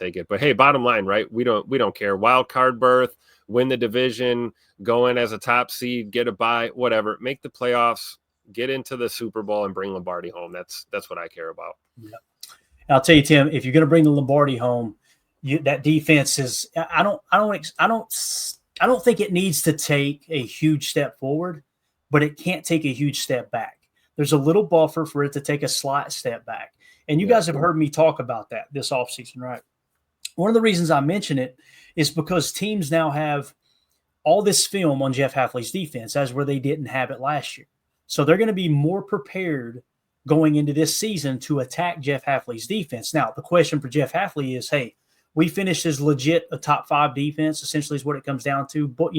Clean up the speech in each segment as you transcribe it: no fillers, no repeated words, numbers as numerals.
take it. But hey, bottom line, right? We don't care. Wild card berth, win the division, go in as a top seed, get a bye, whatever. Make the playoffs, get into the Super Bowl, and bring Lombardi home. That's what I care about. Yeah. I'll tell you, Tim, if you're going to bring the Lombardi home, that defense is. I don't think it needs to take a huge step forward, but it can't take a huge step back. There's a little buffer for it to take a slight step back. And you guys have heard me talk about that this offseason, right? One of the reasons I mention it is because teams now have all this film on Jeff Hafley's defense as where they didn't have it last year. So they're going to be more prepared going into this season to attack Jeff Hafley's defense. Now, the question for Jeff Hafley is, hey, we finished as legit a top 5 defense, essentially is what it comes down to. But,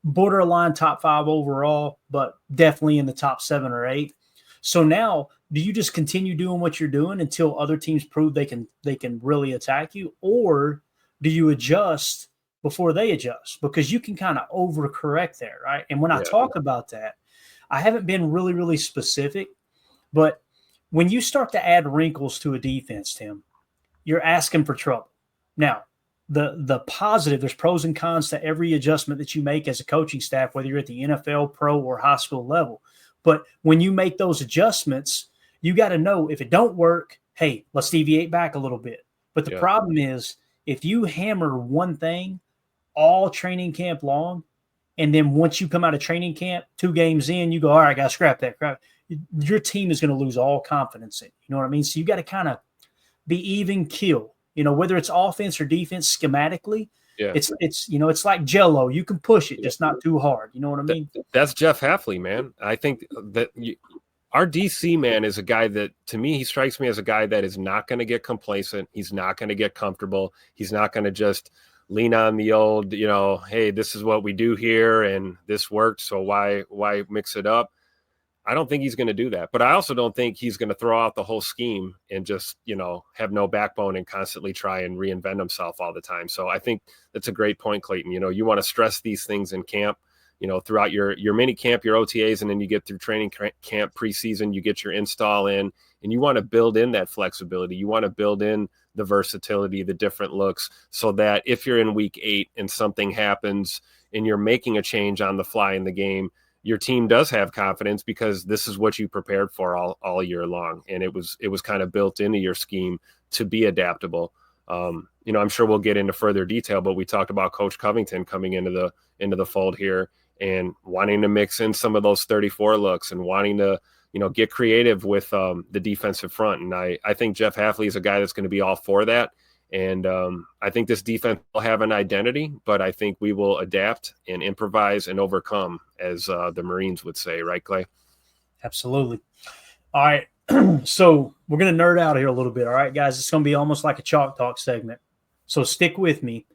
borderline top 5 overall, but definitely in the top 7 or 8. So now, do you just continue doing what you're doing until other teams prove they can really attack you? Or do you adjust before they adjust? Because you can kind of overcorrect there, right? And when I talk about that, I haven't been really, really specific, but when you start to add wrinkles to a defense, Tim, you're asking for trouble. Now, the positive, there's pros and cons to every adjustment that you make as a coaching staff, whether you're at the NFL, pro, or high school level. But when you make those adjustments, you got to know if it don't work, hey, let's deviate back a little bit. But the problem is if you hammer one thing all training camp long, and then once you come out of training camp, 2 games in, you go, all right, I got to scrap that crap. Your team is going to lose all confidence in it. You know what I mean? So you got to kind of be even keel. Whether it's offense or defense schematically, it's like Jell-O. You can push it, just not too hard. You know what I mean? That's Jeff Hafley, man. I think that our DC man is a guy that, to me, he strikes me as a guy that is not going to get complacent. He's not going to get comfortable. He's not going to just lean on the old, hey, this is what we do here and this worked, so why mix it up? I don't think he's going to do that. But I also don't think he's going to throw out the whole scheme and just, have no backbone and constantly try and reinvent himself all the time. So I think that's a great point, Clayton. You want to stress these things in camp, throughout your mini camp, your OTAs, and then you get through training camp preseason, you get your install in, and you want to build in that flexibility. You want to build in the versatility, the different looks, so that if you're in week 8 and something happens and you're making a change on the fly in the game, your team does have confidence because this is what you prepared for all year long. And it was kind of built into your scheme to be adaptable. I'm sure we'll get into further detail, but we talked about Coach Covington coming into the fold here and wanting to mix in some of those 34 looks and wanting to, get creative with the defensive front. And I think Jeff Hafley is a guy that's going to be all for that. And I think this defense will have an identity, but I think we will adapt and improvise and overcome, as the Marines would say. Right, Clay? Absolutely. All right. So we're going to nerd out here a little bit. All right, guys, it's going to be almost like a chalk talk segment. So stick with me.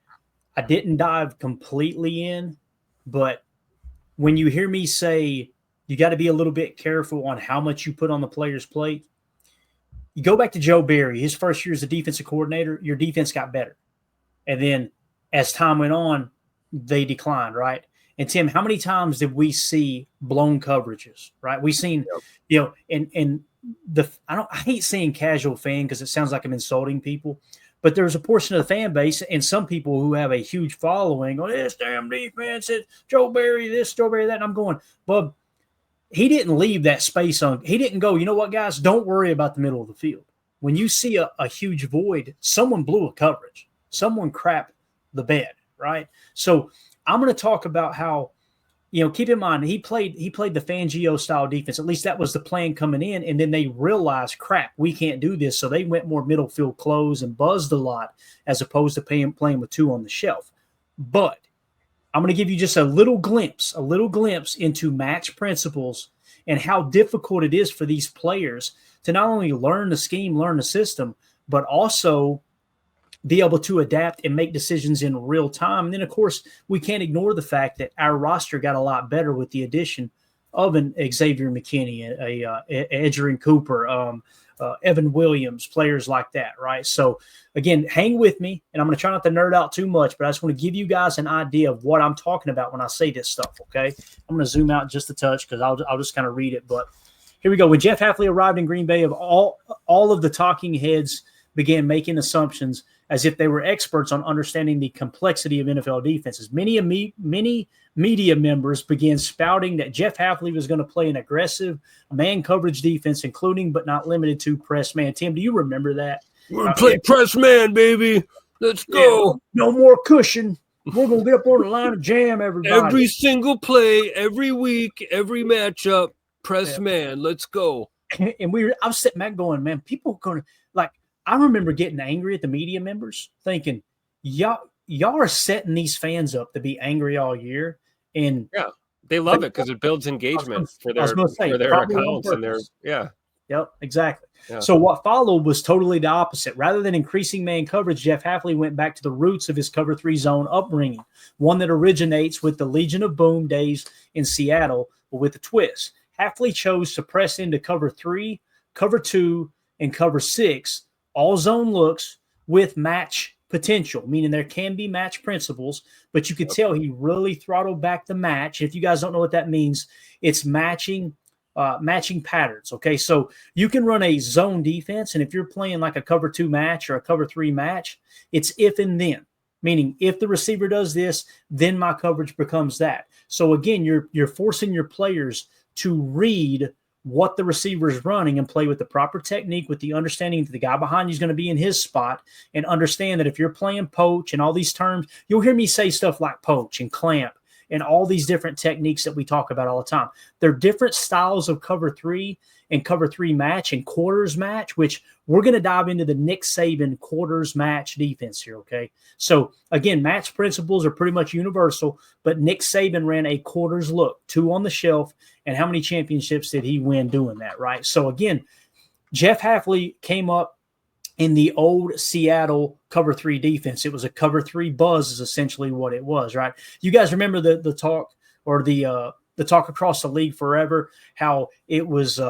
I didn't dive completely in, but when you hear me say you got to be a little bit careful on how much you put on the player's plate, you go back to Joe Barry, his first year as a defensive coordinator, your defense got better. And then as time went on, they declined, right? And Tim, how many times did we see blown coverages, right? We've seen, I hate saying casual fan because it sounds like I'm insulting people, but there's a portion of the fan base and some people who have a huge following on this damn defense, Joe Barry this, Joe Barry that. And I'm going, Bub, he didn't leave that space on. He didn't go, you know what, guys, don't worry about the middle of the field. When you see a huge void, someone blew a coverage. Someone crapped the bed, right? So I'm going to talk about how, keep in mind, he played the Fangio style defense. At least that was the plan coming in. And then they realized, crap, we can't do this. So they went more middle field close and buzzed a lot as opposed to playing with 2 on the shelf. But I'm going to give you just a little glimpse into match principles and how difficult it is for these players to not only learn the scheme, learn the system, but also be able to adapt and make decisions in real time. And then, of course, we can't ignore the fact that our roster got a lot better with the addition of an Xavier McKinney, Edgerrin Cooper, Evan Williams, players like that, right? So, again, hang with me, and I'm going to try not to nerd out too much, but I just want to give you guys an idea of what I'm talking about when I say this stuff, okay? I'm going to zoom out just a touch because I'll just kind of read it. But here we go. When Jeff Hafley arrived in Green Bay, of all of the talking heads began making assumptions as if they were experts on understanding the complexity of NFL defenses. Many media members began spouting that Jeff Hafley was going to play an aggressive man coverage defense, including but not limited to press man. Tim, do you remember that? We're going to play press man, baby. Let's go. No more cushion. We're going to get up on the line and jam everybody. Every single play, every week, every matchup, press man. Let's go. And I was sitting back going, man, people are going to, like, I remember getting angry at the media members thinking, y'all are setting these fans up to be angry all year. And yeah, they love it because it builds engagement for their accounts and their, Yep, exactly. Yeah. So what followed was totally the opposite. Rather than increasing man coverage, Jeff Hafley went back to the roots of his cover 3 zone upbringing, one that originates with the Legion of Boom days in Seattle, but with a twist. Hafley chose to press into cover 3, cover 2, and cover 6, all zone looks with match potential, meaning there can be match principles, but you could tell he really throttled back the match. If you guys don't know what that means, it's matching patterns. Okay, so you can run a zone defense, and if you're playing like a cover 2 match or a cover 3 match, it's if and then, meaning if the receiver does this, then my coverage becomes that. So again, you're forcing your players to read what the receiver is running and play with the proper technique, with the understanding that the guy behind you is going to be in his spot, and understand that if you're playing poach and all these terms, you'll hear me say stuff like poach and clamp and all these different techniques that we talk about all the time. They're different styles of cover 3 and cover 3 match and quarters match, which we're going to dive into the Nick Saban quarters match defense here, okay? So, again, match principles are pretty much universal, but Nick Saban ran a quarters look, 2 on the shelf, and how many championships did he win doing that, right? So, again, Jeff Hafley came up in the old Seattle cover 3 defense. It was a cover 3 buzz is essentially what it was, right? You guys remember the talk or the talk across the league forever, how it was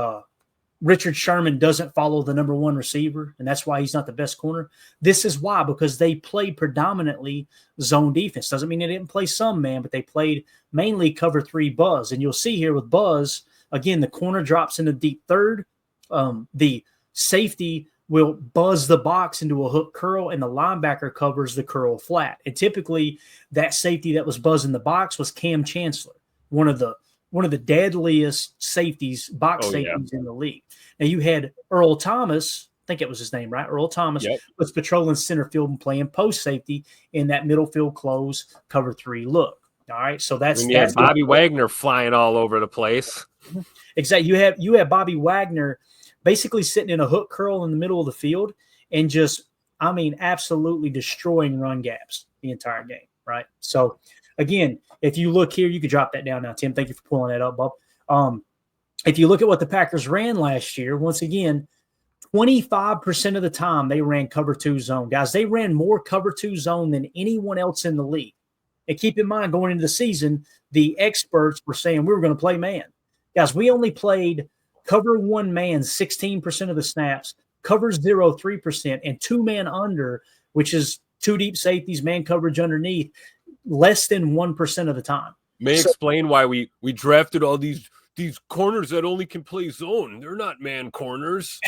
Richard Sherman doesn't follow the number 1 receiver, and that's why he's not the best corner. This is why, because they played predominantly zone defense. Doesn't mean they didn't play some man, but they played mainly cover 3 buzz. And you'll see here with buzz, again, the corner drops in the deep third. The safety will buzz the box into a hook curl, and the linebacker covers the curl flat. And typically that safety that was buzzing the box was Cam Chancellor, one of the deadliest safeties, safeties in the league. Now you had Earl Thomas, I think it was his name, right? Earl Thomas was patrolling center field and playing post safety in that middle field close cover 3 look. All right, so that's Bobby Wagner flying all over the place. Exactly. You have Bobby Wagner basically sitting in a hook curl in the middle of the field and just, absolutely destroying run gaps the entire game, right? So, again, if you look here, you could drop that down now, Tim. Thank you for pulling that up, Bob. If you look at what the Packers ran last year, once again, 25% of the time they ran cover 2 zone. Guys, they ran more cover 2 zone than anyone else in the league. And keep in mind, going into the season, the experts were saying we were going to play man. Guys, we only played cover 1 man 16% of the snaps, cover 0 3%, and 2 man under, which is 2 deep safeties, man coverage underneath, less than 1% of the time. Explain why we drafted all these corners that only can play zone. They're not man corners.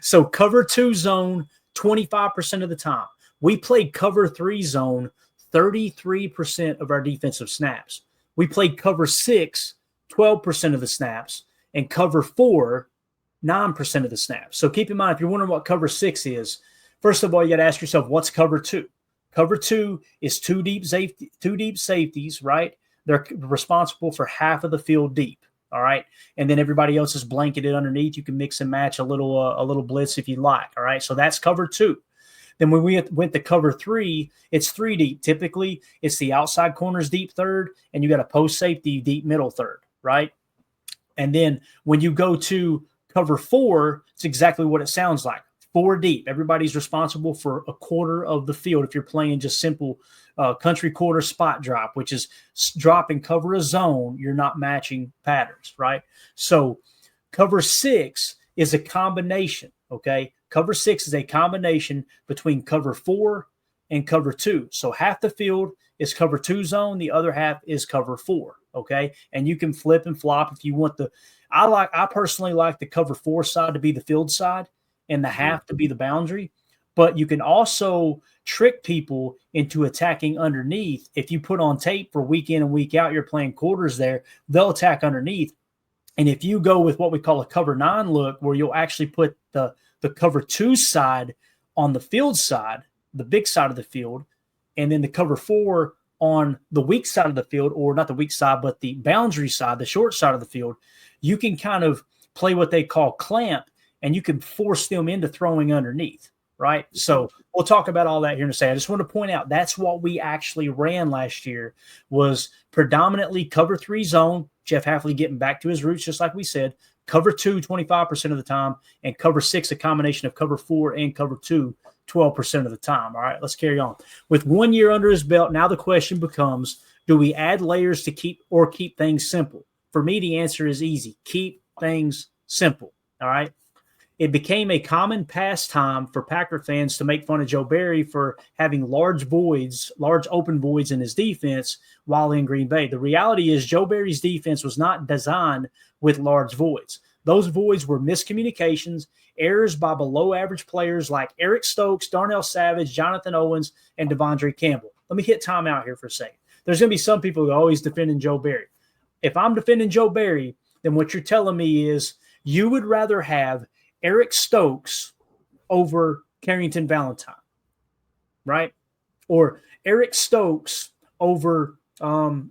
So cover 2 zone 25% of the time. We played cover 3 zone 33% of our defensive snaps. We played cover 6 12% of the snaps, and cover 4 9% of the snaps. So keep in mind, if you're wondering what cover 6 is, first of all, you got to ask yourself, what's cover 2? Cover 2 is 2 deep safeties, right? They're responsible for half of the field deep. All right. And then everybody else is blanketed underneath. You can mix and match a little blitz if you like. All right. So that's cover 2. Then when we went to cover 3, it's 3 deep. Typically, it's the outside corners deep third, and you got a post safety deep middle third, right? And then when you go to cover 4, it's exactly what it sounds like. 4 deep. Everybody's responsible for a quarter of the field if you're playing just simple country quarter spot drop, which is drop and cover a zone. You're not matching patterns, right? So cover 6 is a combination, okay? Cover 6 is a combination between cover 4 and cover 2. So half the field is cover 2 zone. The other half is cover 4, okay? And you can flip and flop if you want the – I personally like the cover 4 side to be the field side and the half to be the boundary. but you can also trick people into attacking underneath. If you put on tape for week in and week out, you're playing quarters there, they'll attack underneath. And if you go with what we call a cover 9 look, where you'll actually put the cover 2 side on the field side, the big side of the field, and then the cover 4 on the weak side of the field, or not the weak side, but the boundary side, the short side of the field, you can kind of play what they call clamp, and you can force them into throwing underneath, right? So we'll talk about all that here in a second. I just want to point out that's what we actually ran last year, was predominantly cover 3 zone, Jeff Hafley getting back to his roots, just like we said, cover 2 25% of the time, and cover 6, a combination of cover 4 and cover 2 12% of the time. All right, let's carry on. With 1 year under his belt, now the question becomes, do we add layers to keep things simple? For me, the answer is easy. Keep things simple. All right. It became a common pastime for Packer fans to make fun of Joe Barry for having large open voids in his defense while in Green Bay. The reality is Joe Barry's defense was not designed with large voids. Those voids were miscommunications, errors by below-average players like Eric Stokes, Darnell Savage, Jonathan Owens, and Devondre Campbell. Let me hit timeout here for a second. There's going to be some people who are always defending Joe Barry. If I'm defending Joe Barry, then what you're telling me is you would rather have Eric Stokes over Carrington Valentine, right? Or Eric Stokes over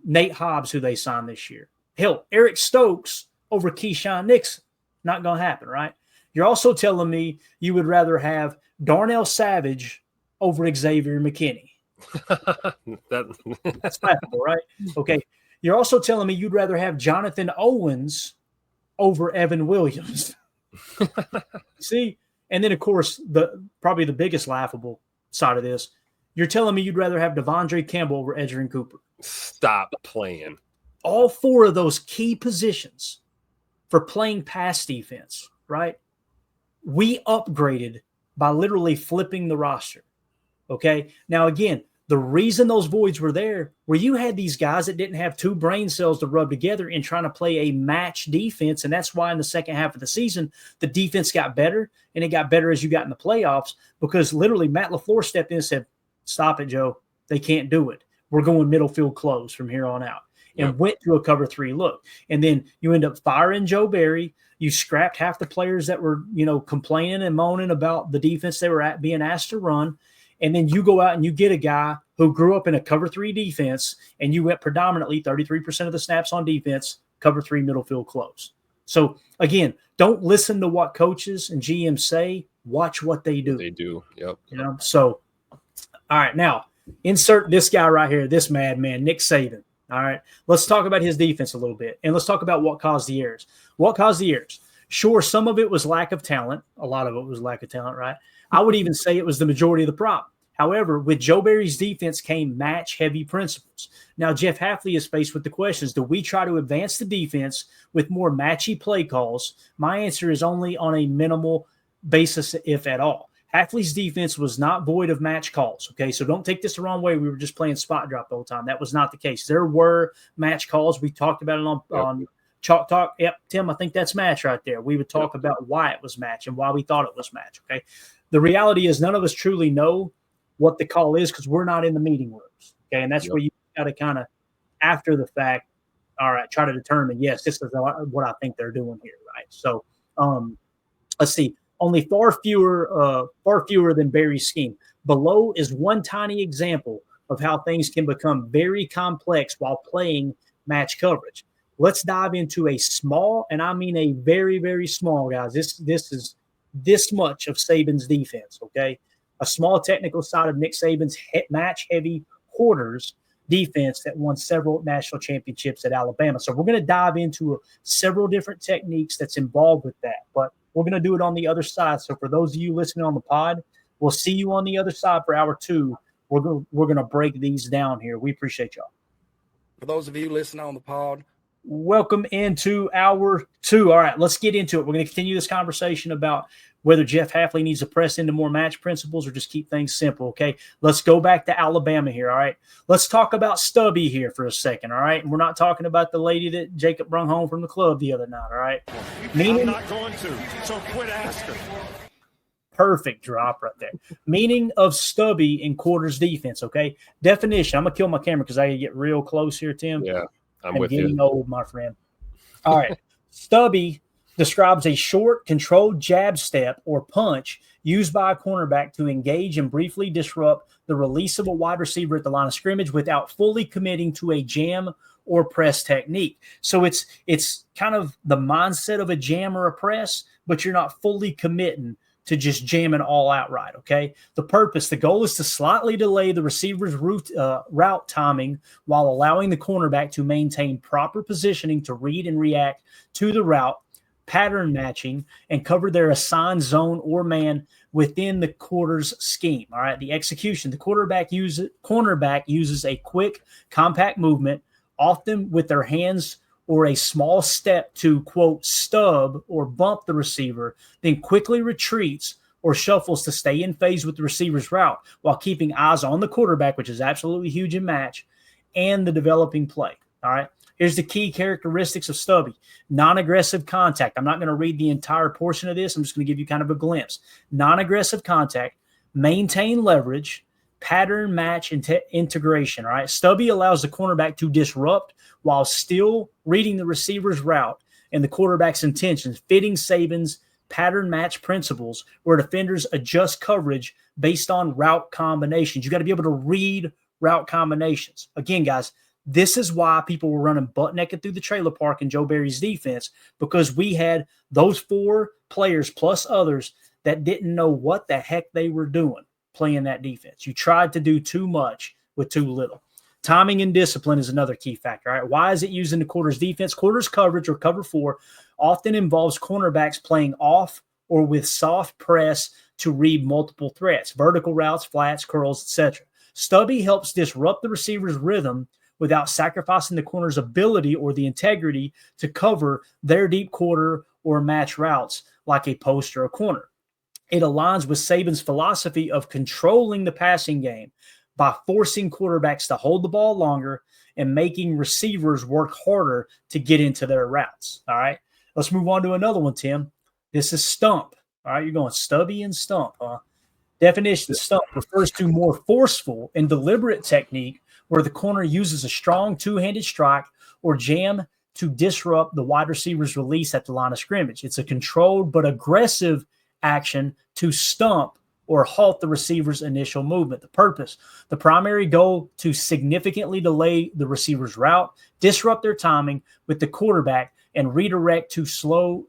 Nate Hobbs, who they signed this year. Hell, Eric Stokes over Keyshawn Nixon. Not going to happen, right? You're also telling me you would rather have Darnell Savage over Xavier McKinney. That's laughable, right? Okay. You're also telling me you'd rather have Jonathan Owens over Evan Williams. See? And then, of course, probably the biggest laughable side of this, you're telling me you'd rather have Devondre Campbell over Edgerrin Cooper. Stop playing. All 4 of those key positions for playing pass defense, right? We upgraded by literally flipping the roster, okay? Now, again, the reason those voids were there were you had these guys that didn't have 2 brain cells to rub together in trying to play a match defense, and that's why in the second half of the season, the defense got better, and it got better as you got in the playoffs, because literally Matt LaFleur stepped in and said, stop it, Joe. They can't do it. We're going middle field close from here on out. And went to a cover 3 look. And then you end up firing Joe Barry. You scrapped half the players that were, complaining and moaning about the defense they were being asked to run. And then you go out and you get a guy who grew up in a cover 3 defense, and you went predominantly 33% of the snaps on defense, cover 3 middle field close. So, again, don't listen to what coaches and GMs say. Watch what they do. They do, yep. So, all right, now, insert this guy right here, this madman, Nick Saban. All right, let's talk about his defense a little bit, and let's talk about what caused the errors. What caused the errors? Sure, some of it was lack of talent. A lot of it was lack of talent, right? I would even say it was the majority of the problem. However, with Joe Barry's defense came match-heavy principles. Now, Jeff Hafley is faced with the questions, do we try to advance the defense with more matchy play calls? My answer is only on a minimal basis, if at all. Hafley's defense was not void of match calls, okay? So don't take this the wrong way. We were just playing spot drop the whole time. That was not the case. There were match calls. We talked about it on Chalk Talk. Yep, Tim, I think that's match right there. We would talk about why it was match and why we thought it was match, okay? The reality is none of us truly know what the call is because we're not in the meeting rooms, okay? And that's where you got to kind of, after the fact, all right, try to determine, yes, this is what I think they're doing here, right? So let's see. Only far fewer than Barry's scheme. Below is one tiny example of how things can become very complex while playing match coverage. Let's dive into a small, and I mean a very, very small, guys. This is this much of Saban's defense, okay? A small technical side of Nick Saban's match-heavy Hoarders defense that won several national championships at Alabama. So we're going to dive into several different techniques that's involved with that, but we're going to do it on the other side. So for those of you listening on the pod, we'll see you on the other side for hour 2. We're going to break these down here. We appreciate y'all. For those of you listening on the pod, welcome into hour 2. All right, let's get into it. We're going to continue this conversation about whether Jeff Hafley needs to press into more match principles or just keep things simple, okay? Let's go back to Alabama here, all right? Let's talk about Stubby here for a second, all right? And we're not talking about the lady that Jacob brung home from the club the other night, all right? I'm not going to, so quit asking. Perfect drop right there. Meaning of Stubby in quarters defense, okay? Definition. I'm going to kill my camera because I get real close here, Tim. Yeah, I'm I'm with getting you. old, my friend. All right. Stubby describes a short, controlled jab step or punch used by a cornerback to engage and briefly disrupt the release of a wide receiver at the line of scrimmage without fully committing to a jam or press technique. So it's kind of the mindset of a jam or a press, but you're not fully committing to just jamming all outright, okay? The goal is to slightly delay the receiver's route timing while allowing the cornerback to maintain proper positioning to read and react to the route, pattern matching, and cover their assigned zone or man within the quarter's scheme, all right? The execution, the cornerback uses a quick, compact movement, often with their hands or a small step to, quote, stub or bump the receiver, then quickly retreats or shuffles to stay in phase with the receiver's route while keeping eyes on the quarterback, which is absolutely huge in match, and the developing play. All right. Here's the key characteristics of Stubby. Non-aggressive contact. I'm not going to read the entire portion of this. I'm just going to give you kind of a glimpse. Non-aggressive contact, maintain leverage, pattern match integration. All right. Stubby allows the cornerback to disrupt while still reading the receiver's route and the quarterback's intentions, fitting Sabans' pattern match principles where defenders adjust coverage based on route combinations. You got to be able to read route combinations. Again, guys, this is why people were running butt naked through the trailer park in Joe Barry's defense, because we had those 4 players plus others that didn't know what the heck they were doing playing that defense. You tried to do too much with too little. Timing and discipline is another key factor. All right, why is it used in the quarters defense? Quarters coverage or cover 4 often involves cornerbacks playing off or with soft press to read multiple threats, vertical routes, flats, curls, etc. Stubby helps disrupt the receiver's rhythm without sacrificing the corner's ability or the integrity to cover their deep quarter or match routes like a post or a corner. It aligns with Saban's philosophy of controlling the passing game by forcing quarterbacks to hold the ball longer and making receivers work harder to get into their routes. All right, let's move on to another one, Tim. This is stump. All right, you're going Stubby and stump. Definition: stump refers to more forceful and deliberate technique where the corner uses a strong two-handed strike or jam to disrupt the wide receiver's release at the line of scrimmage. It's a controlled but aggressive action to stump or halt the receiver's initial movement. The purpose: the primary goal to significantly delay the receiver's route, disrupt their timing with the quarterback, and redirect to slow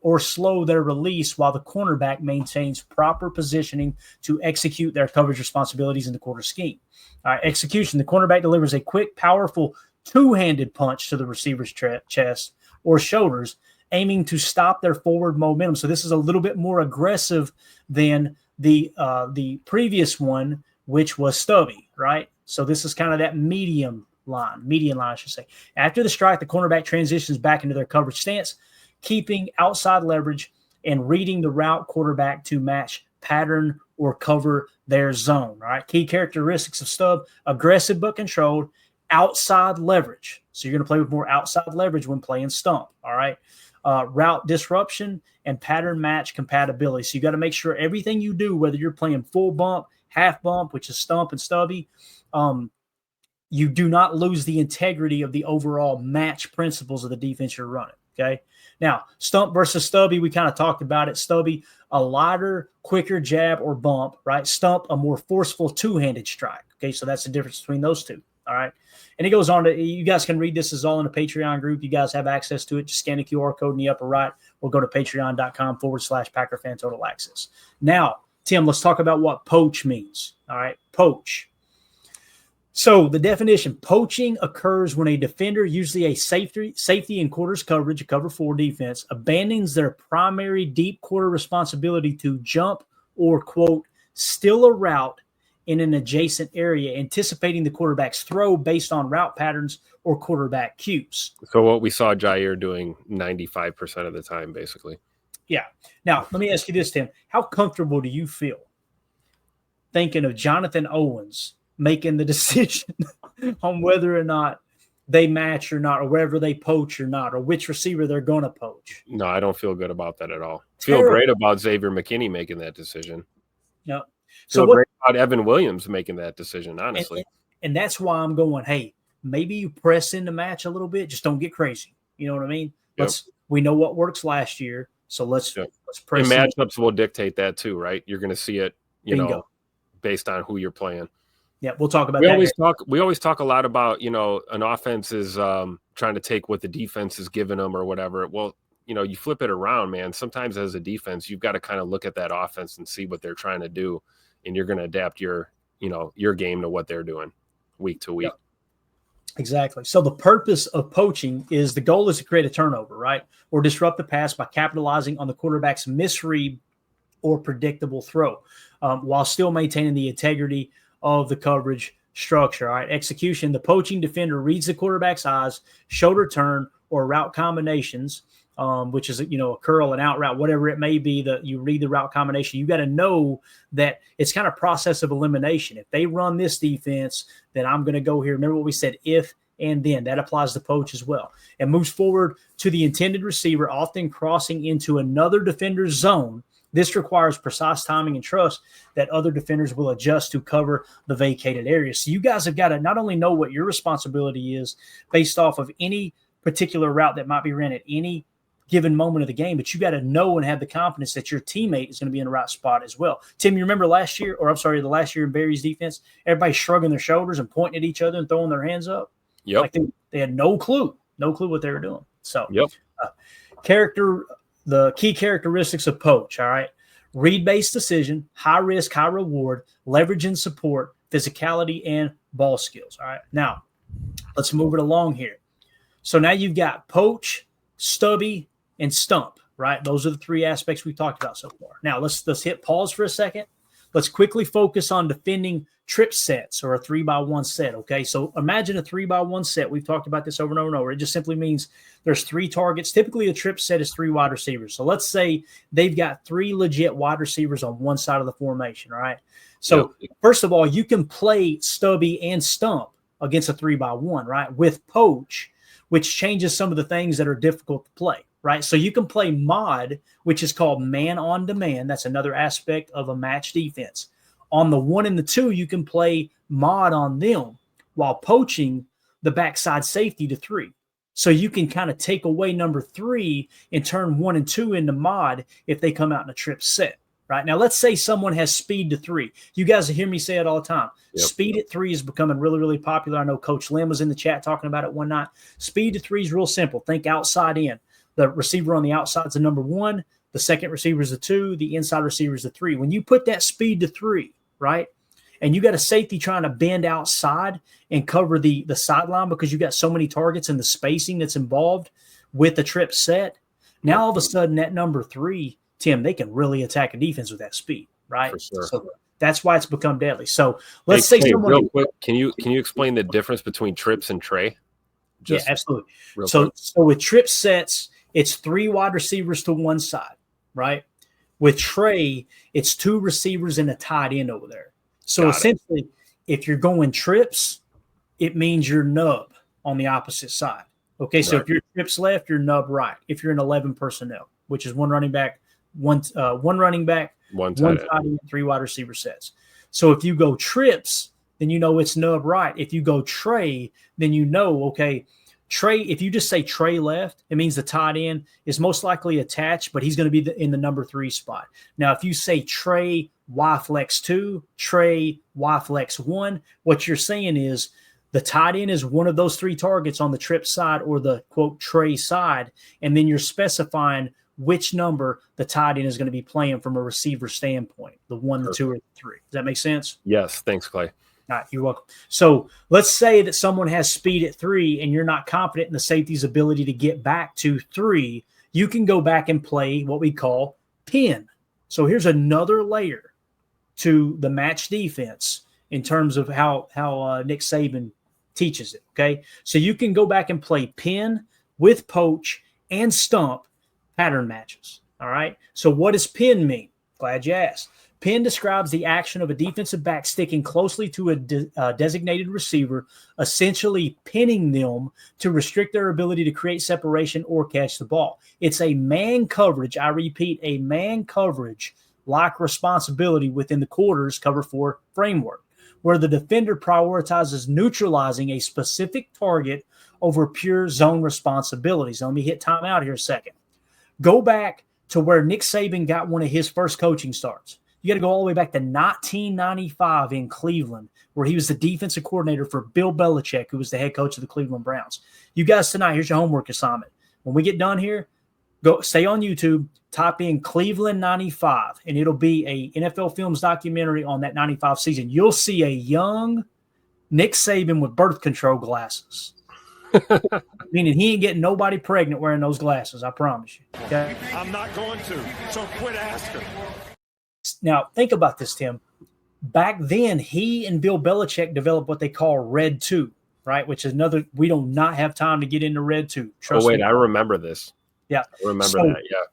their release while the cornerback maintains proper positioning to execute their coverage responsibilities in the quarter scheme. All right, execution: the cornerback delivers a quick, powerful two-handed punch to the receiver's chest or shoulders, aiming to stop their forward momentum. So this is a little bit more aggressive than the previous one, which was Stubby, right? So this is kind of that median line, I should say. After the strike, the cornerback transitions back into their coverage stance, keeping outside leverage and reading the route quarterback to match pattern or cover their zone. All right. Key characteristics of Stub: aggressive but controlled, outside leverage. So you're going to play with more outside leverage when playing stump. All right. Route disruption and pattern match compatibility. So you got to make sure everything you do, whether you're playing full bump, half bump, which is stump and Stubby, you do not lose the integrity of the overall match principles of the defense you're running. Okay. Now, stump versus Stubby, we kind of talked about it. Stubby, a lighter, quicker jab or bump, right? Stump, a more forceful two-handed strike. Okay. So that's the difference between those two. All right. And it goes on to, you guys can read this. Is all in the Patreon group. You guys have access to it. Just scan the QR code in the upper right or go to patreon.com/Packer Fan Total Access. Now, Tim, let's talk about what poach means. All right. Poach. So the definition: poaching occurs when a defender, usually a safety in quarters coverage, a cover 4 defense, abandons their primary deep quarter responsibility to jump or, quote, steal a route in an adjacent area, anticipating the quarterback's throw based on route patterns or quarterback cues. So what we saw Jair doing 95% of the time, basically. Yeah. Now, let me ask you this, Tim. How comfortable do you feel thinking of Jonathan Owens making the decision on whether or not they match or not, or whether they poach or not, or which receiver they're going to poach? No, I don't feel good about that at all. Terrible. Feel great about Xavier McKinney making that decision. Yep. So great about Evan Williams making that decision, honestly. And that's why I'm going, hey, maybe you press in the match a little bit, just don't get crazy. You know what I mean? Yep. We know what works last year, so let's press. And matchups will dictate that too, right? You're going to see it, based on who you're playing. Yeah, we'll talk about that. We always talk a lot about, an offense is trying to take what the defense is giving them or whatever. Well, you flip it around, man. Sometimes as a defense, you've got to kind of look at that offense and see what they're trying to do, and you're going to adapt your game to what they're doing week to week. Yep. Exactly. So the purpose of poaching is the goal is to create a turnover, right? Or disrupt the pass by capitalizing on the quarterback's misread or predictable throw, while still maintaining the integrity of the coverage structure. All right. Execution. The poaching defender reads the quarterback's eyes, shoulder turn, or route combinations, which is, a curl, an out route, whatever it may be, that you read the route combination. You got to know that it's kind of process of elimination. If they run this defense, then I'm going to go here. Remember what we said, if and then. That applies to poach as well. And moves forward to the intended receiver, often crossing into another defender's zone. This requires precise timing and trust that other defenders will adjust to cover the vacated area. So you guys have got to not only know what your responsibility is based off of any particular route that might be ran at any given moment of the game, but you got to know and have the confidence that your teammate is going to be in the right spot as well. Tim, you remember the last year in Barry's defense, everybody shrugging their shoulders and pointing at each other and throwing their hands up. Yep. Like they had no clue what they were doing. So yep. The key characteristics of poach, all right? Read-based decision, high risk, high reward, leverage and support, physicality, and ball skills, all right? Now, let's move it along here. So now you've got poach, stubby, and stump, right? Those are the three aspects we've talked about so far. Now, let's hit pause for a second. Let's quickly focus on defending trip sets or a 3x1 set, okay? So imagine a 3x1 set. We've talked about this over and over and over. It just simply means there's 3 targets. Typically, a trip set is 3 wide receivers. So let's say they've got 3 legit wide receivers on one side of the formation, all right? So first of all, you can play stubby and stump against a 3x1, right, with poach, which changes some of the things that are difficult to play, right? So you can play mod, which is called man on demand. That's another aspect of a match defense. On the 1 and the 2, you can play mod on them while poaching the backside safety to 3. So you can kind of take away number 3 and turn 1 and 2 into mod if they come out in a trip set, right? Now, let's say someone has speed to 3. You guys hear me say it all the time. Yep. Speed at 3 is becoming really, really popular. I know Coach Lim was in the chat talking about it one night. Speed to 3 is real simple. Think outside in. The receiver on the outside is the number 1. The second receiver is the 2. The inside receiver is the 3. When you put that speed to 3, right, and you got a safety trying to bend outside and cover the sideline because you got so many targets and the spacing that's involved with the trip set, now all of a sudden that number 3, Tim, they can really attack a defense with that speed, right? For sure. So that's why it's become deadly. So let's say someone real quick, can you explain the difference between trips and tray? Yeah, absolutely. So with trip sets, it's 3 wide receivers to one side, right? With tray, it's 2 receivers and a tight end over there. So essentially, if you're going trips, it means you're nub on the opposite side. Okay, so if you're trips left, you're nub right. If you're an 11 personnel, which is 1 running back, one running back, one tight end, 3 wide receiver sets. So if you go trips, then you know it's nub right. If you go tray, then you know, okay, Trey, if you just say Trey left, it means the tight end is most likely attached, but he's going to be in the number 3 spot. Now, if you say Trey Y flex 2, Trey Y flex 1, what you're saying is the tight end is one of those 3 targets on the trip side or the, quote, Trey side, and then you're specifying which number the tight end is going to be playing from a receiver standpoint, the 1, the 2, or the 3. Does that make sense? Yes. Thanks, Clay. All right, you're welcome. So let's say that someone has speed at 3 and you're not confident in the safety's ability to get back to 3. You can go back and play what we call pin. So here's another layer to the match defense in terms of how Nick Saban teaches it, okay? So you can go back and play pin with poach and stump pattern matches, all right? So what does pin mean? Glad you asked. Pin describes the action of a defensive back sticking closely to a designated receiver, essentially pinning them to restrict their ability to create separation or catch the ball. It's a man coverage. I repeat, a man coverage like responsibility within the quarters cover 4 framework, where the defender prioritizes neutralizing a specific target over pure zone responsibilities. Now, let me hit timeout here a second. Go back to where Nick Saban got one of his first coaching starts. You got to go all the way back to 1995 in Cleveland, where he was the defensive coordinator for Bill Belichick, who was the head coach of the Cleveland Browns. You guys tonight, here's your homework assignment. When we get done here, go stay on YouTube, type in Cleveland 95, and it'll be a NFL Films documentary on that 95 season. You'll see a young Nick Saban with birth control glasses. Meaning he ain't getting nobody pregnant wearing those glasses, I promise you. Okay? I'm not going to, so quit asking. Now, think about this, Tim. Back then, he and Bill Belichick developed what they call Red 2, right? Which is another – we do not have time to get into Red 2. Trust me. I remember this. Yeah. I remember that, yeah.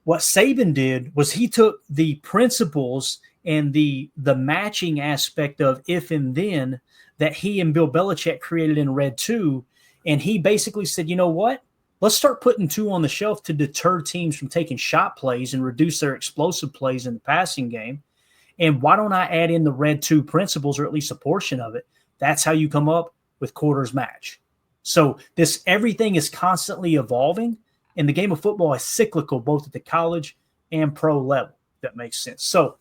What Saban did was he took the principles and the matching aspect of if and then that he and Bill Belichick created in Red 2, and he basically said, you know what? Let's start putting 2 on the shelf to deter teams from taking shot plays and reduce their explosive plays in the passing game. And why don't I add in the Red 2 principles, or at least a portion of it? That's how you come up with quarters match. So everything is constantly evolving, and the game of football is cyclical both at the college and pro level. That makes sense. So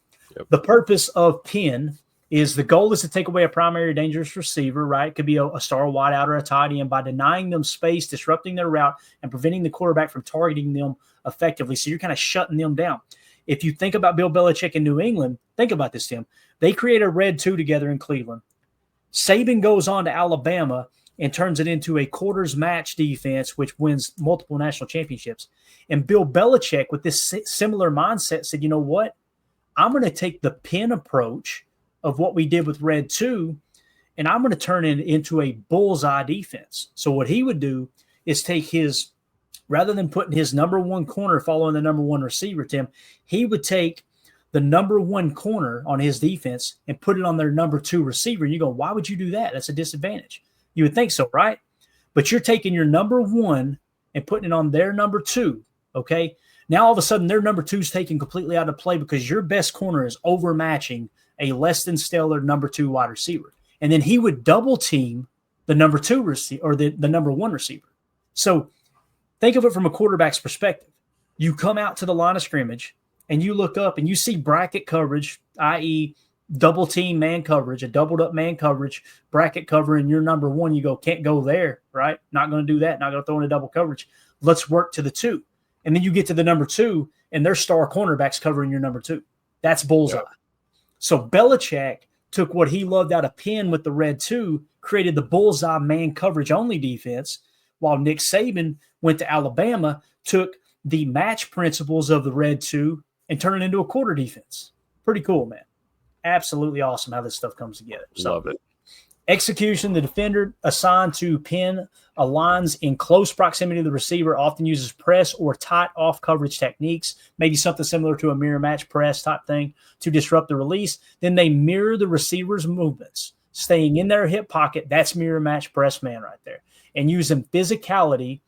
The purpose of pin is the goal is to take away a primary dangerous receiver, right? It could be a star wideout or a tight end by denying them space, disrupting their route, and preventing the quarterback from targeting them effectively. So you're kind of shutting them down. If you think about Bill Belichick in New England, think about this, Tim. They create a Red 2 together in Cleveland. Saban goes on to Alabama and turns it into a quarters match defense, which wins multiple national championships. And Bill Belichick, with this similar mindset, said, you know what? I'm going to take the pin approach of what we did with Red 2, and I'm going to turn it into a bullseye defense. So what he would do is take his, rather than putting his number 1 corner following the number 1 receiver, Tim, he would take the number 1 corner on his defense and put it on their number 2 receiver. And you go, why would you do that? That's a disadvantage. You would think so, right? But you're taking your number 1 and putting it on their number 2, okay? Now all of a sudden their number 2 is taken completely out of play because your best corner is overmatching a less than stellar number 2 wide receiver. And then he would double team the number 2 receiver or the number 1 receiver. So think of it from a quarterback's perspective. You come out to the line of scrimmage and you look up and you see bracket coverage, i.e. double team man coverage, a doubled up man coverage, bracket cover, and your number 1, you go, can't go there, right? Not going to do that. Not going to throw in a double coverage. Let's work to the 2. And then you get to the number 2 and their star cornerbacks covering your number 2. That's bullseye. Yeah. So Belichick took what he loved out of pin with the Red 2, created the bullseye man coverage only defense, while Nick Saban went to Alabama, took the match principles of the Red 2 and turned it into a quarter defense. Pretty cool, man. Absolutely awesome how this stuff comes together. So, love it. Execution, the defender assigned to pin aligns in close proximity to the receiver, often uses press or tight off coverage techniques, maybe something similar to a mirror match press type thing to disrupt the release. Then they mirror the receiver's movements, staying in their hip pocket. That's mirror match press man right there. And using physicality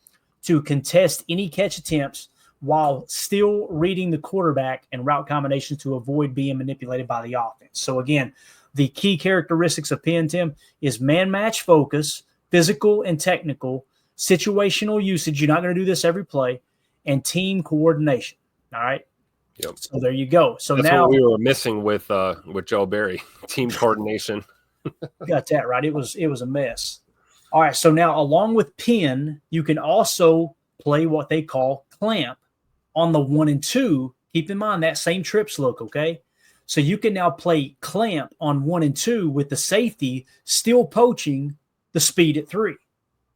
to contest any catch attempts while still reading the quarterback and route combinations to avoid being manipulated by the offense. So again, the key characteristics of pin, Tim, is man-match focus, physical and technical, situational usage. You're not going to do this every play, and team coordination. All right. Yep. So there you go. So that's now what we were missing with Joe Barry, team coordination. Got that right. It was a mess. All right. So now, along with pin, you can also play what they call clamp on the 1 and 2. Keep in mind that same trips look. Okay. So you can now play clamp on 1 and 2 with the safety still poaching the speed at 3.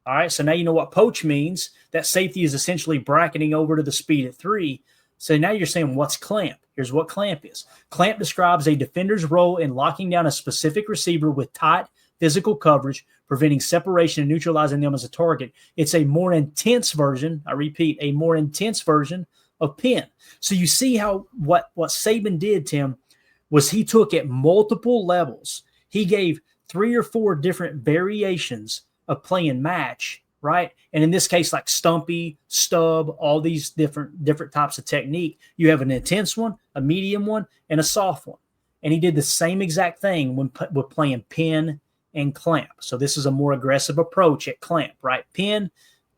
All right, so now you know what poach means. That safety is essentially bracketing over to the speed at 3. So now you're saying, what's clamp? Here's what clamp is. Clamp describes a defender's role in locking down a specific receiver with tight physical coverage, preventing separation and neutralizing them as a target. It's a more intense version, I repeat, a more intense version of pin. So you see how what Saban did, Tim, was he took at multiple levels. He gave 3 or 4 different variations of playing match, right? And in this case, like Stumpy, Stub, all these different types of technique, you have an intense one, a medium one, and a soft one. And he did the same exact thing when with playing pin and clamp. So this is a more aggressive approach at clamp, right? Pin,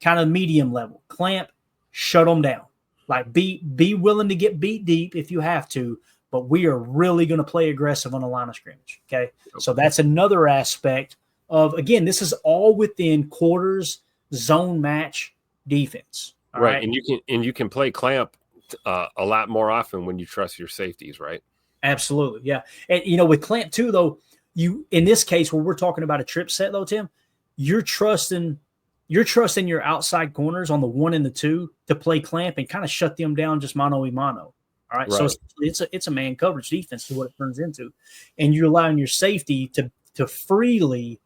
kind of medium level. Clamp, shut them down. Like be willing to get beat deep if you have to, but we are really going to play aggressive on the line of scrimmage. Okay. So that's another aspect of, again, this is all within quarters, zone match defense. Right. And you can play clamp a lot more often when you trust your safeties, right? Absolutely. Yeah. And with clamp too, though, in this case where we're talking about a trip set though, Tim, you're trusting your outside corners on the 1 and the 2 to play clamp and kind of shut them down just mano a mano. All right. So it's a man coverage defense to what it turns into. And you're allowing your safety to freely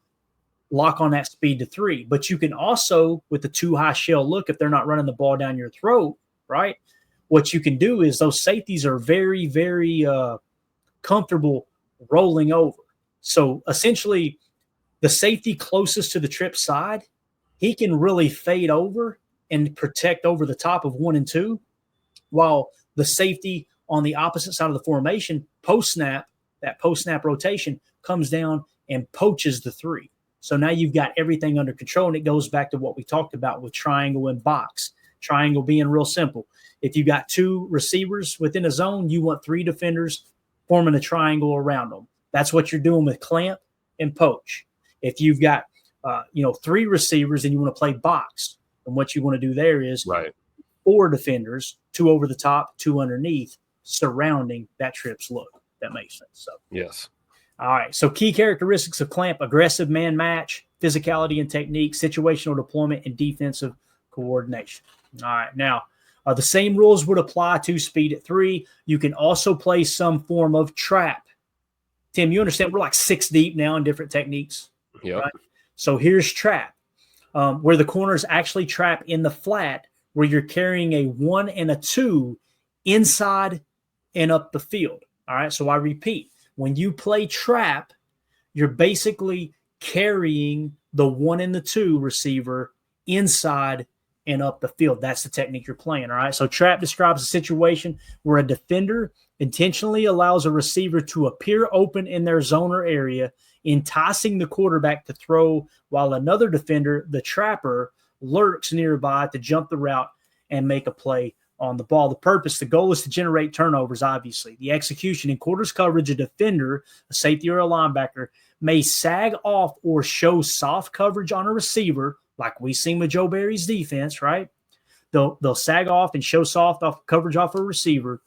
lock on that speed to 3. But you can also, with the too high shell look, if they're not running the ball down your throat, right? What you can do is those safeties are very, very comfortable rolling over. So essentially, the safety closest to the trip side, he can really fade over and protect over the top of 1 and 2, while the safety on the opposite side of the formation, that post-snap rotation comes down and poaches the 3. So now you've got everything under control, and it goes back to what we talked about with triangle and box. Triangle being real simple. If you got 2 receivers within a zone, you want 3 defenders forming a triangle around them. That's what you're doing with clamp and poach. If you've got 3 receivers and you want to play box, and what you want to do there is 4 defenders, 2 over the top, 2 underneath, surrounding that trips look. That makes sense. So yes. All right. So key characteristics of clamp: aggressive man match, physicality and technique, situational deployment, and defensive coordination. All right. Now, the same rules would apply to speed at 3. You can also play some form of trap. Tim, you understand we're like 6 deep now in different techniques. Yeah. Right? So here's trap, where the corners actually trap in the flat, where you're carrying a 1 and a 2 inside and up the field. All right. So I repeat, when you play trap, you're basically carrying the 1 and the 2 receiver inside and up the field. That's the technique you're playing. All right. So trap describes a situation where a defender intentionally allows a receiver to appear open in their zone or area, enticing the quarterback to throw, while another defender, the trapper, lurks nearby to jump the route and make a play on the ball. The goal is to generate turnovers, obviously. The execution: in quarters coverage, a defender, a safety or a linebacker, may sag off or show soft coverage on a receiver, like we seen with Joe Barry's defense, right? They'll sag off and show soft off coverage off a receiver,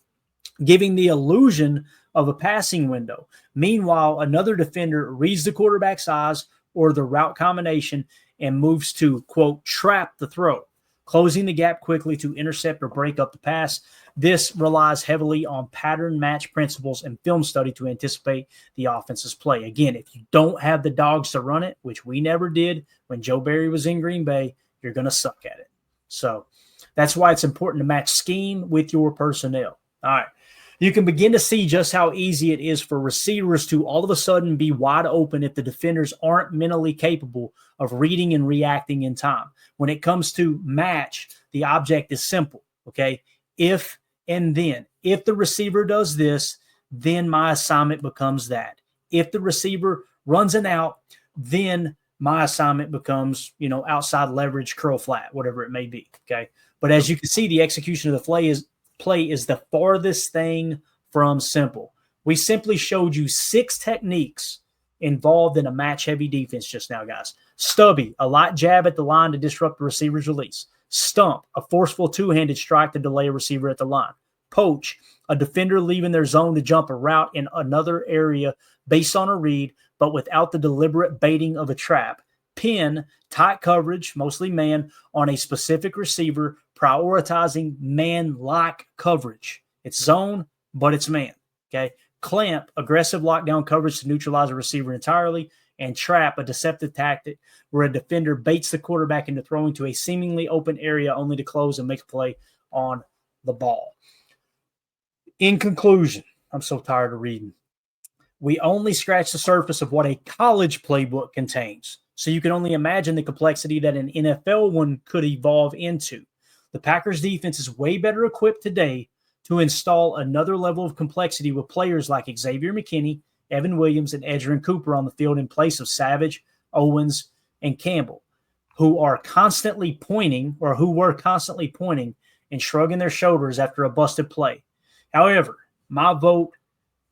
giving the illusion of a passing window. Meanwhile, another defender reads the quarterback's eyes or the route combination and moves to, quote, trap the throw, closing the gap quickly to intercept or break up the pass. This relies heavily on pattern match principles and film study to anticipate the offense's play. Again, if you don't have the dogs to run it, which we never did when Joe Barry was in Green Bay, you're going to suck at it. So that's why it's important to match scheme with your personnel. All right. You can begin to see just how easy it is for receivers to all of a sudden be wide open if the defenders aren't mentally capable of reading and reacting in time. When it comes to match, the object is simple, okay? If and then. If the receiver does this, then my assignment becomes that. If the receiver runs an out, then my assignment becomes, outside leverage, curl flat, whatever it may be, okay? But as you can see, the execution of the play is the farthest thing from simple. We simply showed you 6 techniques involved in a match-heavy defense just now, guys. Stubby, a light jab at the line to disrupt the receiver's release. Stump, a forceful 2-handed strike to delay a receiver at the line. Poach, a defender leaving their zone to jump a route in another area based on a read, but without the deliberate baiting of a trap. Pin, tight coverage, mostly man, on a specific receiver, prioritizing man-like coverage. It's zone, but it's man, okay? Clamp, aggressive lockdown coverage to neutralize a receiver entirely. And trap, a deceptive tactic where a defender baits the quarterback into throwing to a seemingly open area only to close and make a play on the ball. In conclusion, I'm so tired of reading. We only scratch the surface of what a college playbook contains. So you can only imagine the complexity that an NFL one could evolve into. The Packers defense is way better equipped today to install another level of complexity with players like Xavier McKinney, Evan Williams, and Edgerrin Cooper on the field in place of Savage, Owens, and Campbell, who were constantly pointing and shrugging their shoulders after a busted play. However, my vote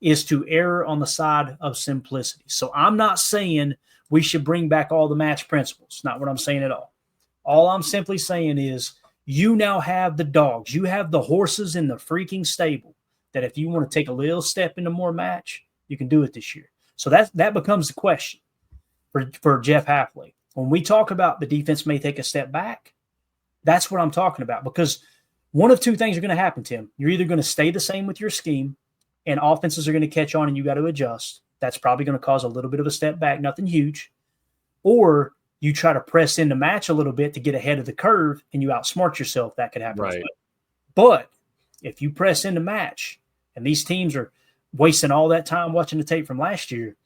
is to err on the side of simplicity. So I'm not saying we should bring back all the match principles. Not what I'm saying at all. All I'm simply saying is you now have the dogs. You have the horses in the freaking stable that if you want to take a little step into more match, you can do it this year. So that becomes the question for Jeff Hafley. When we talk about the defense may take a step back, that's what I'm talking about. Because one of two things are going to happen, Tim. You're either going to stay the same with your scheme and offenses are going to catch on and you got to adjust. That's probably going to cause a little bit of a step back, nothing huge. Or you try to press in the match a little bit to get ahead of the curve and you outsmart yourself. That could happen. Right. As well. But if you press in the match and these teams are wasting all that time watching the tape from last year,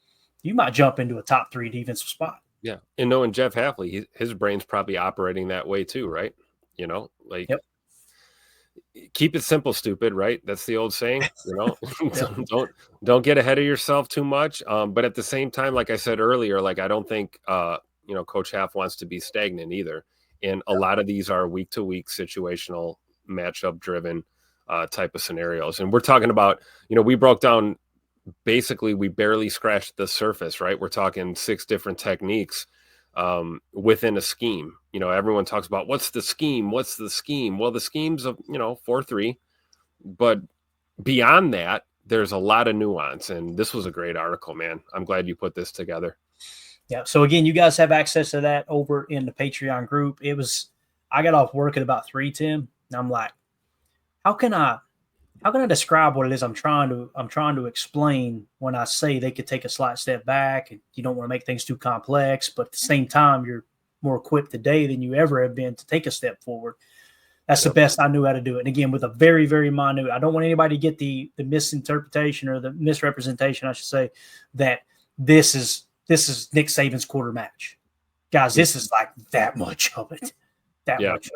you might jump into a top 3 defensive spot. Yeah. And knowing Jeff Hafley, his brain's probably operating that way too, right? You know, like yep. Keep it simple, stupid, right? That's the old saying, you know. don't get ahead of yourself too much. But at the same time, like I said earlier, like I don't think Coach Haff wants to be stagnant either. And a lot of these are week to week situational matchup driven type of scenarios. And we're talking about, we broke down, basically we barely scratched the surface, right? We're talking 6 different techniques within a scheme. Everyone talks about what's the scheme? Well, the scheme's of 4-3, but beyond that, there's a lot of nuance. And this was a great article, man. I'm glad you put this together. Yeah. So again, you guys have access to that over in the Patreon group. I got off work at about 3, Tim, and I'm like, how can I describe what it is I'm trying to explain when I say they could take a slight step back and you don't want to make things too complex, but at the same time, you're more equipped today than you ever have been to take a step forward. That's the best I knew how to do it. And again, with a very, very minute, I don't want anybody to get the misinterpretation or the misrepresentation, I should say, that this is Nick Saban's quarter match. Guys, this is like that much of it. Much of it.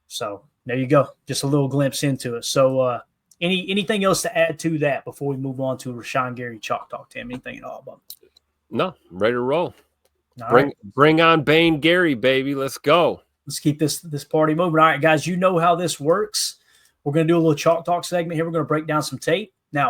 So there you go. Just a little glimpse into it. So anything else to add to that before we move on to Rashawn Gary Chalk Talk, Tim? Anything at all? No, ready to roll. Right. Bring on Bane Gary, baby. Let's go. Let's keep this party moving. All right, guys, you know how this works. We're going to do a little Chalk Talk segment here. We're going to break down some tape.